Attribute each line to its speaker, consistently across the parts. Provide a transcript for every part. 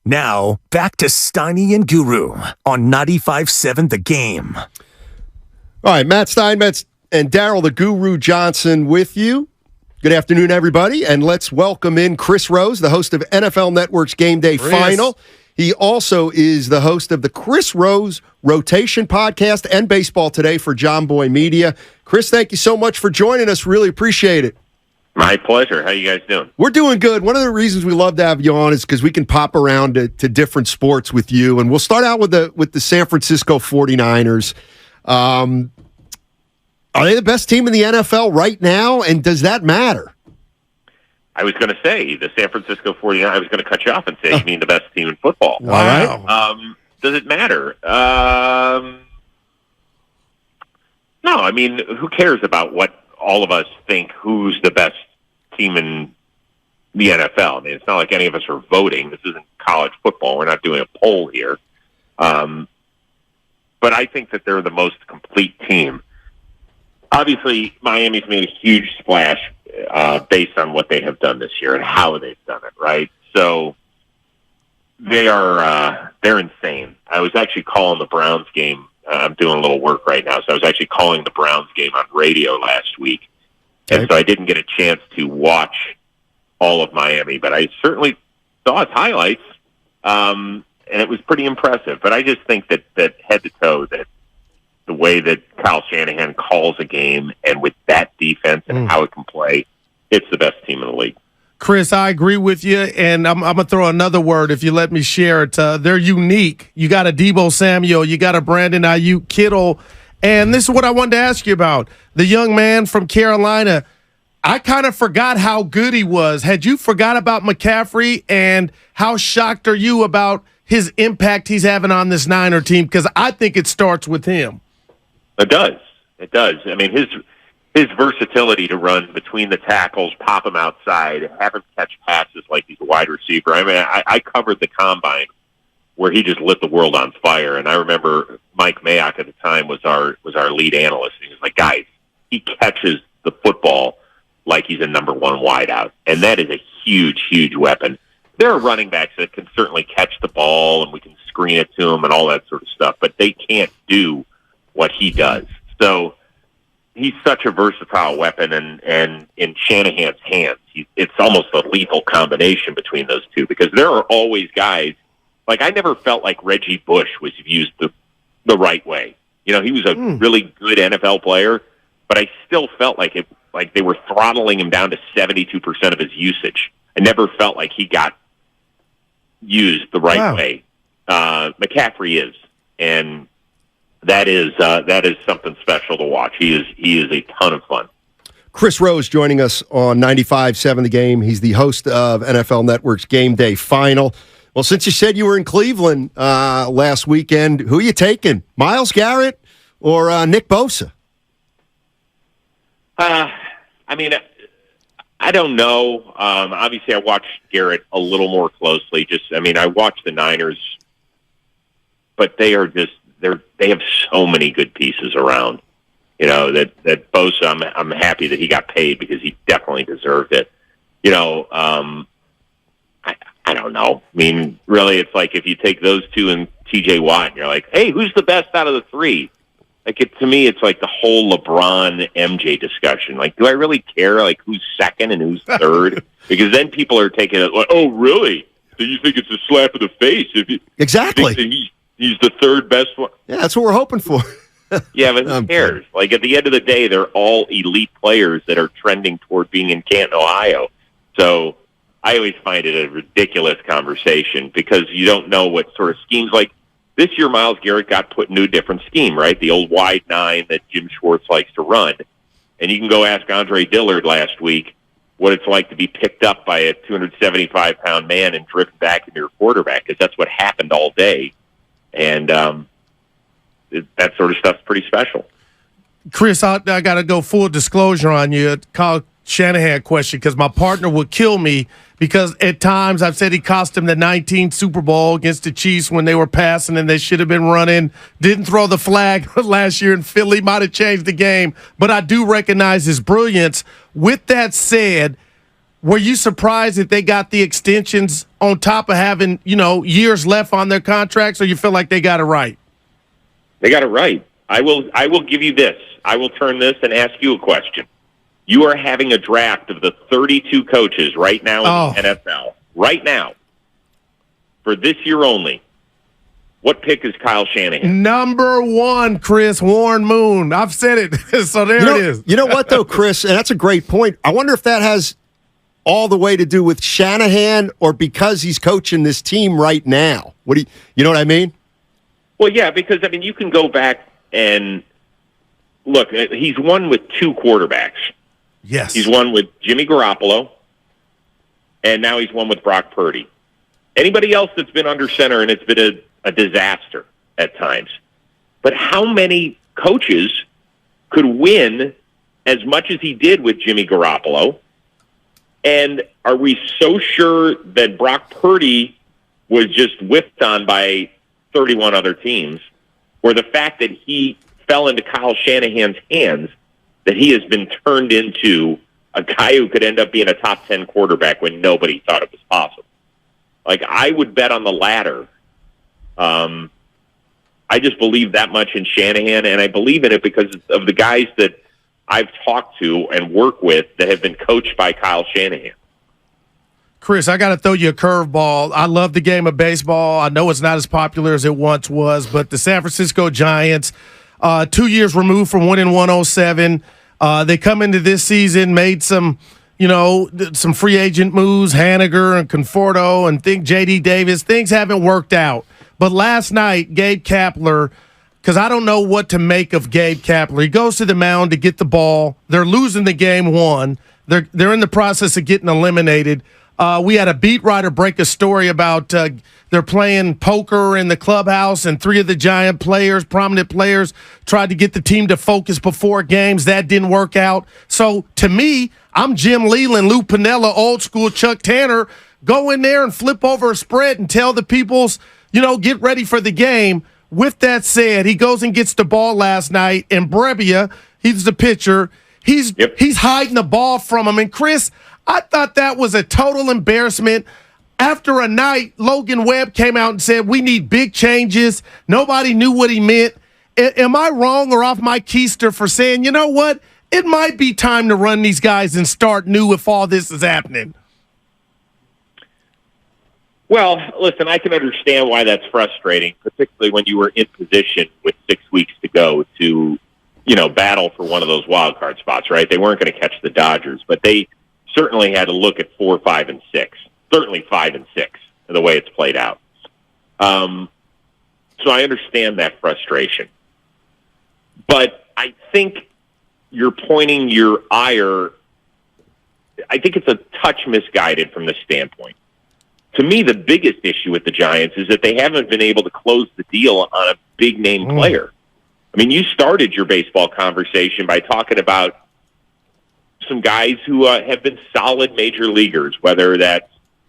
Speaker 1: Now, back to Steiny and Guru on 95.7 The Game.
Speaker 2: All right, Matt Steinmetz and Daryl the Guru Johnson with you. Good afternoon, everybody, and let's welcome in Chris Rose, the host of NFL Network's Game Day Final. He also is the host of the Chris Rose Rotation Podcast and Baseball Today for Jomboy Media. Chris, thank you so much for joining us. Really appreciate it.
Speaker 3: My pleasure. How you guys doing?
Speaker 2: We're doing good. One of the reasons we love to have you on is because we can pop around to different sports with you. And we'll start out with the San Francisco 49ers. Are they the best team in the NFL right now? And does that matter?
Speaker 3: I was going to say the San Francisco 49ers. I was going to cut you off and say you mean the best team in football.
Speaker 2: Wow.
Speaker 3: Does it matter? No. I mean, who cares about what all of us think who's the best team in the NFL? I mean, it's not like any of us are voting. This isn't college football. We're not doing a poll here. But I think that they're the most complete team. Obviously, Miami's made a huge splash based on what they have done this year and how they've done it, right? So they're insane. I was actually calling the Browns game. I'm doing a little work right now, so I was actually calling the Browns game on radio last week. Okay. And so I didn't get a chance to watch all of Miami, but I certainly saw its highlights, and it was pretty impressive. But I just think that head to toe, that the way that Kyle Shanahan calls a game and with that defense and how it can play, it's the best team in the league.
Speaker 4: Chris, I agree with you, and I'm going to throw another word if you let me share it. They're unique. You got a Deebo Samuel, you got a Brandon Ayuk Kittle, and this is what I wanted to ask you about. The young man from Carolina, I kind of forgot how good he was. Had you forgot about McCaffrey, and how shocked are you about his impact he's having on this Niner team? Because I think it starts with him.
Speaker 3: It does. It does. I mean, his versatility to run between the tackles, pop him outside, have him catch passes like he's a wide receiver. I mean, I covered the combine where he just lit the world on fire. And I remember Mike Mayock at the time was our lead analyst. And he was like, guys, he catches the football like he's a number one wideout. And that is a huge, huge weapon. There are running backs that can certainly catch the ball and we can screen it to them and all that sort of stuff, but they can't do what he does. So he's such a versatile weapon, and in Shanahan's hands, it's almost a lethal combination between those two, because there are always guys, like I never felt like Reggie Bush was used the right way. You know, he was a really good NFL player, but I still felt like they were throttling him down to 72% of his usage. I never felt like he got used the right way. McCaffrey is, and that is something special to watch. He is a ton of fun.
Speaker 2: Chris Rose joining us on 95.7 The Game. He's the host of NFL Network's Game Day Final. Well, since you said you were in Cleveland last weekend, who are you taking, Myles Garrett or Nick Bosa?
Speaker 3: I mean, I don't know. Obviously, I watched Garrett a little more closely. I watched the Niners, but they have so many good pieces around. You know, that Bosa, I'm happy that he got paid because he definitely deserved it. You know, I don't know. I mean, really, it's like if you take those two and TJ Watt, and you're like, hey, who's the best out of the three? Like, to me, it's like the whole LeBron MJ discussion. Like, do I really care, like, who's second and who's third? Because then people are taking it like, oh, really? So you think it's a slap in the face?
Speaker 2: Exactly.
Speaker 3: He's the third best one.
Speaker 2: Yeah, that's what we're hoping for.
Speaker 3: Yeah, but who cares? Like, at the end of the day, they're all elite players that are trending toward being in Canton, Ohio. So I always find it a ridiculous conversation because you don't know what sort of schemes. Like, this year, Myles Garrett got put into a different scheme, right? The old wide nine that Jim Schwartz likes to run. And you can go ask Andre Dillard last week what it's like to be picked up by a 275-pound man and driven back into your quarterback, because that's what happened all day. And that sort of stuff's pretty special.
Speaker 4: Chris, I got to go full disclosure on you. Kyle Shanahan question, because my partner would kill me, because at times I've said he cost him the 19th Super Bowl against the Chiefs when they were passing and they should have been running. Didn't throw the flag last year in Philly, might have changed the game. But I do recognize his brilliance. With that said, Were you surprised that they got the extensions on top of having, years left on their contracts, or you feel like they got it right?
Speaker 3: They got it right. I will give you this. I will turn this and ask you a question. You are having a draft of the 32 coaches right now in the NFL. Right now. For this year only. What pick is Kyle Shanahan?
Speaker 4: Number 1, Chris, Warren Moon. I've said it. So there it is.
Speaker 2: You know what, though, Chris? And that's a great point. I wonder if that has all the way to do with Shanahan or because he's coaching this team right now. You know what I mean?
Speaker 3: Well, yeah, because, you can go back and look, he's won with 2 quarterbacks.
Speaker 4: Yes.
Speaker 3: He's won with Jimmy Garoppolo, and now he's won with Brock Purdy. Anybody else that's been under center, and it's been a disaster at times. But how many coaches could win as much as he did with Jimmy Garoppolo? And are we so sure that Brock Purdy was just whipped on by 31 other teams, or the fact that he fell into Kyle Shanahan's hands, that he has been turned into a guy who could end up being a top 10 quarterback when nobody thought it was possible? Like, I would bet on the latter. I just believe that much in Shanahan, and I believe in it because of the guys that I've talked to and work with that have been coached by Kyle Shanahan.
Speaker 4: Chris, I got to throw you a curveball. I love the game of baseball. I know it's not as popular as it once was, but the San Francisco Giants, 2 years removed from winning 107, they come into this season, made some free agent moves, Haniger and Conforto and J.D. Davis. Things haven't worked out. But last night, Gabe Kapler, because I don't know what to make of Gabe Kapler. He goes to the mound to get the ball. They're losing the game 1. They're in the process of getting eliminated. We had a beat writer break a story about they're playing poker in the clubhouse, and 3 of the Giant players, prominent players, tried to get the team to focus before games. That didn't work out. So, to me, I'm Jim Leland, Lou Piniella, old school Chuck Tanner. Go in there and flip over a spread and tell the peoples, get ready for the game. With that said, he goes and gets the ball last night, and Brebbia, he's the pitcher, he's hiding the ball from him. And, Chris, I thought that was a total embarrassment. After a night, Logan Webb came out and said, we need big changes. Nobody knew what he meant. Am I wrong or off my keister for saying, you know what? It might be time to run these guys and start new if all this is happening.
Speaker 3: Well, listen, I can understand why that's frustrating, particularly when you were in position with 6 weeks to go to, battle for one of those wild card spots, right? They weren't going to catch the Dodgers, but they certainly had to look at 4, 5, and 6. Certainly 5 and 6, the way it's played out. So I understand that frustration. But I think you're pointing your ire, I think it's a touch misguided from this standpoint. To me, the biggest issue with the Giants is that they haven't been able to close the deal on a big-name player. You started your baseball conversation by talking about some guys who have been solid major leaguers, whether that's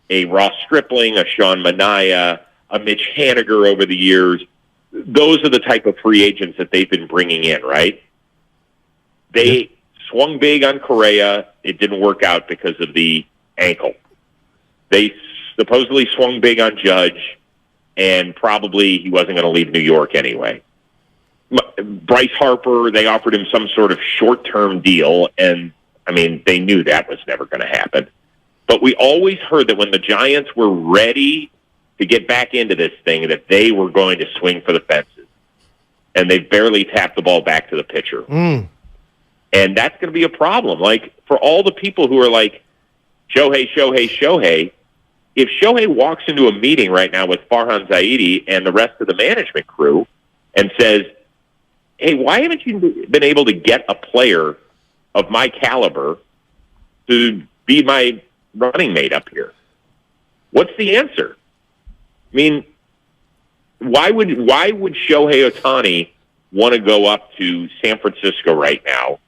Speaker 3: a Ross Stripling, a Sean Manaea, a Mitch Haniger over the years. Those are the type of free agents that they've been bringing in, right? They swung big on Correa. It didn't work out because of the ankle. They supposedly swung big on Judge, and probably he wasn't going to leave New York anyway. Bryce Harper, they offered him some sort of short-term deal, and, they knew that was never going to happen. But we always heard that when the Giants were ready to get back into this thing, that they were going to swing for the fences. And they barely tapped the ball back to the pitcher. And that's going to be a problem. Like, for all the people who are like, Shohei, Shohei, Shohei, if Shohei walks into a meeting right now with Farhan Zaidi and the rest of the management crew and says, hey, why haven't you been able to get a player of my caliber to be my running mate up here? What's the answer? Why would Shohei Ohtani want to go up to San Francisco right now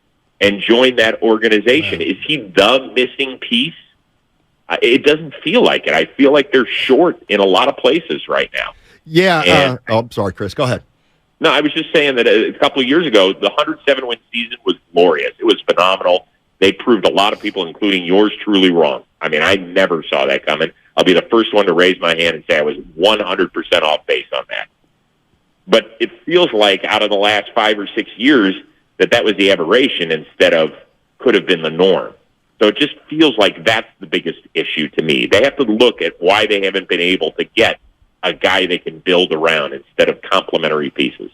Speaker 3: and join that organization? Is he the missing piece? It doesn't feel like it. I feel like they're short in a lot of places right now.
Speaker 2: Yeah. I'm sorry, Chris. Go ahead.
Speaker 3: No, I was just saying that a couple of years ago, the 107-win season was glorious. It was phenomenal. They proved a lot of people, including yours truly, wrong. I mean, I never saw that coming. I'll be the first one to raise my hand and say I was 100% off base on that. But it feels like out of the last 5 or 6 years that was the aberration instead of could have been the norm. So it just feels like that's the biggest issue to me. They have to look at why they haven't been able to get a guy they can build around instead of complementary pieces.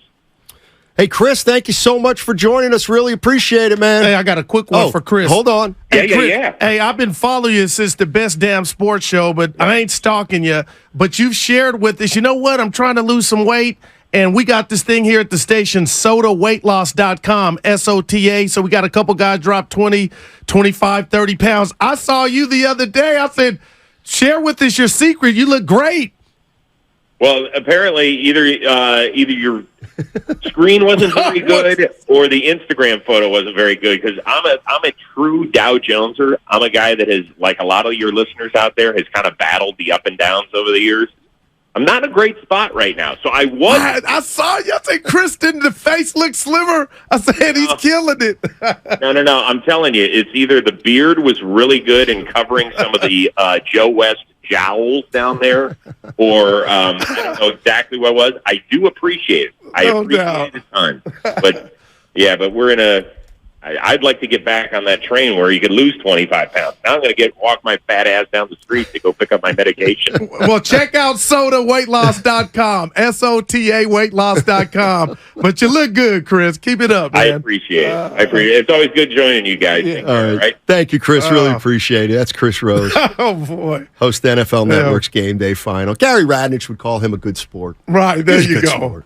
Speaker 2: Hey, Chris, thank you so much for joining us. Really appreciate it, man.
Speaker 4: Hey, I got a quick one for Chris.
Speaker 2: Hold on.
Speaker 4: Hey,
Speaker 3: Yeah,
Speaker 4: Chris,
Speaker 3: yeah.
Speaker 4: Hey, I've been following you since the Best Damn Sports Show, but I ain't stalking you. But you've shared with us, you know what? I'm trying to lose some weight. And we got this thing here at the station, sodaweightloss.com, SOTA. So we got a couple guys drop 20, 25, 30 pounds. I saw you the other day. I said, share with us your secret. You look great.
Speaker 3: Well, apparently either your screen wasn't very good or the Instagram photo wasn't very good because I'm a true Dow Joneser. I'm a guy that has, like a lot of your listeners out there, has kind of battled the up and downs over the years. I'm not in a great spot right now. So I
Speaker 4: saw you. I said, Chris, didn't the face look slimmer? I said, he's killing it.
Speaker 3: No. I'm telling you, it's either the beard was really good in covering some of the Joe West jowls down there, or I don't know exactly what it was. I do appreciate it. I appreciate it a ton. But, yeah, but we're in a – I'd like to get back on that train where you could lose 25 pounds. Now I'm going to walk my fat ass down the street to go pick up my medication.
Speaker 4: Well, check out sodaweightloss.com, SOTA weightloss.com. But you look good, Chris. Keep it up, man.
Speaker 3: I appreciate it. It's always good joining you guys.
Speaker 2: Yeah. All right. Thank you, Chris. Really appreciate it. That's Chris Rose.
Speaker 4: Oh, boy.
Speaker 2: Host NFL Network's Game Day Final. Gary Radnich would call him a good sport.
Speaker 4: Right. There
Speaker 2: He's a
Speaker 4: you
Speaker 2: good
Speaker 4: go.
Speaker 2: sport.